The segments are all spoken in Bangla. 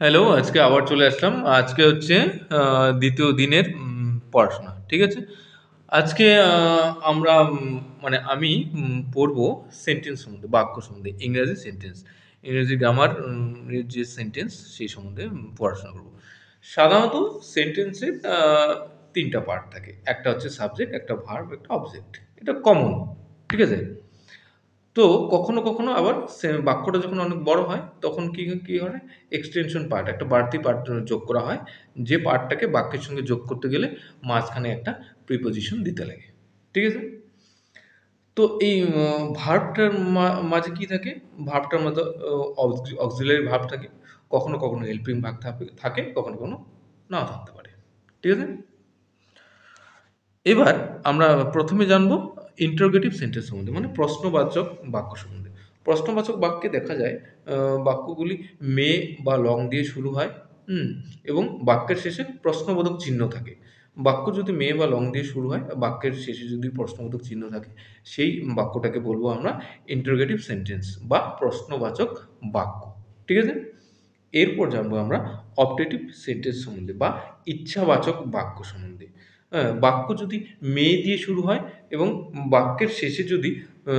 হ্যালো, আজকে আবার চলে আসলাম। আজকে হচ্ছে দ্বিতীয় দিনের পড়াশোনা। ঠিক আছে? আজকে আমরা মানে আমি পড়বো সেন্টেন্স সম্বন্ধে, বাক্য সম্বন্ধে, ইংরেজি সেন্টেন্স। ইংরেজি গ্রামার এর যে সেন্টেন্স সেই সম্বন্ধে পড়াশোনা করব। সাধারণত সেন্টেন্সের ৩ টা পার্ট থাকে। একটা হচ্ছে সাবজেক্ট, একটা ভার্ব, একটা অবজেক্ট। এটা কমন। ঠিক আছে? তো কখনো, কখনো আবার বাক্যটা যখন অনেক বড় হয় তখন কি হয়? এক্সটেনশন পার্ট একটা বাড়তি পার্ট যোগ করা হয়। যে পার্টটাকে বাক্যের সঙ্গে যোগ করতে গেলে মাঝখানে একটা প্রিপোজিশন দিতে লাগে। ঠিক আছে? তো এই ভার্বটার মাঝে কি থাকে? ভার্বটার মধ্যে অক্সিলারি ভার্ব থাকে। কখনো, কখনো হেল্পিং ভার্ব থাকে, কখনো, কখনো নাও থাকতে পারে। ঠিক আছে? এবার আমরা প্রথমে জানবো ইন্টারোগেটিভ সেন্টেন্স সম্বন্ধে মানে প্রশ্নবাচক বাক্য সম্বন্ধে। প্রশ্নবাচক বাক্যে দেখা যায় বাক্যগুলি মে বা লং দিয়ে শুরু হয়। হুম? এবং বাক্যের শেষে প্রশ্নবোধক চিহ্ন থাকে। বাক্য যদি মে বা লং দিয়ে শুরু হয়, বাক্যের শেষে যদি প্রশ্নবোধক চিহ্ন থাকে, সেই বাক্যটাকে বলবো আমরা ইন্টারোগেটিভ সেন্টেন্স বা প্রশ্নবাচক বাক্য। ঠিক আছে? এরপর জানবো আমরা অপটেটিভ সেন্টেন্স সম্বন্ধে বা ইচ্ছাবাচক বাক্য সম্বন্ধে। হ্যাঁ? বাক্য যদি মে দিয়ে শুরু হয় এবং বাক্যের শেষে যদি আ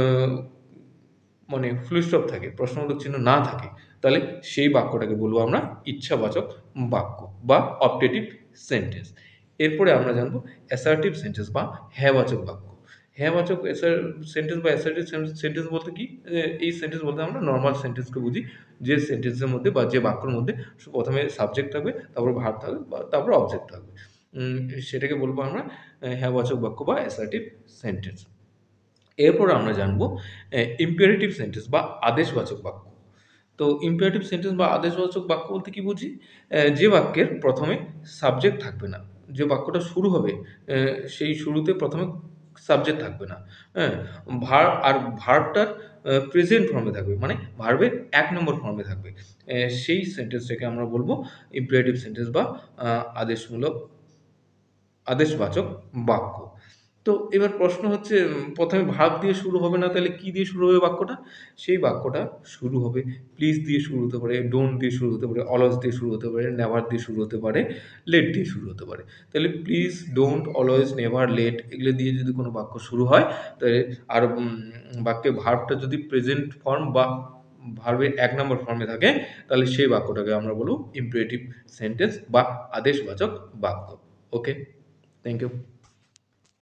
মানে ফুল স্টপ থাকে, প্রশ্নবোধক চিহ্ন না থাকে, তাহলে সেই বাক্যটাকে বলবো আমরা ইচ্ছাবাচক বাক্য বা অপটেটিভ সেন্টেন্স। এরপরে আমরা জানবো অ্যাসার্টিভ সেন্টেন্স বা হ্যাঁবাচক বাক্য। হ্যাঁবাচক সেন্টেন্স বা অ্যাসার্টিভ সেন্টেন্স বলতে কি? এই সেন্টেন্স বলতে আমরা নরমাল সেন্টেন্সকে বুঝি। যে সেন্টেন্সের মধ্যে বা যে বাক্যের মধ্যে প্রথমে সাবজেক্ট থাকবে, তারপর ভার্ব থাকবে বা তারপর অবজেক্ট থাকবে। উম সেটাকে বলবো আমরা হ্যাঁবাচক বাক্য বা অ্যাসার্টিভ সেন্টেন্স। এরপর আমরা জানবো ইম্পেরেটিভ সেন্টেন্স বা আদেশবাচক বাক্য। তো ইম্পেরেটিভ সেন্টেন্স বা আদেশবাচক বাক্য বলতে কি বুঝি? যে বাক্যের প্রথমে সাবজেক্ট থাকবে না। যে বাক্যটা শুরু হবে সেই শুরুতে প্রথমে সাবজেক্ট থাকবে না। হ্যাঁ? আর ভার্বটার প্রেজেন্ট ফর্মে থাকবে। মানে ভার্বের ১ নম্বর ফর্মে থাকবে। সেই সেন্টেন্সটাকে আমরা বলবো ইম্পেরেটিভ সেন্টেন্স বা আ আদেশমূলক আদেশবাচক বাক্য। তো এবার প্রশ্ন হচ্ছে ১ম এ ভার্ব দিয়ে শুরু হবে না তাহলে কি দিয়ে শুরু হবে বাক্যটা? সেই বাক্যটা শুরু হবে প্লিজ দিয়ে শুরু হতে পারে, ডোন্ট দিয়ে শুরু হতে পারে, অলওয়েজ দিয়ে শুরু হতে পারে, নেভার দিয়ে শুরু হতে পারে, লেট দিয়ে শুরু হতে পারে। তাহলে please, don't, always, never, late এগুলো দিয়ে যদি কোনো বাক্য শুরু হয় তাহলে আর বাক্যে ভার্বটা যদি প্রেজেন্ট ফর্ম বা ভার্বের ১ নম্বর ফর্মে থাকে তাহলে সেই বাক্যটাকে আমরা বলব ইম্পেরেটিভ সেন্টেন্স বা আদেশবাচক বাক্য। ওকে? Thank you.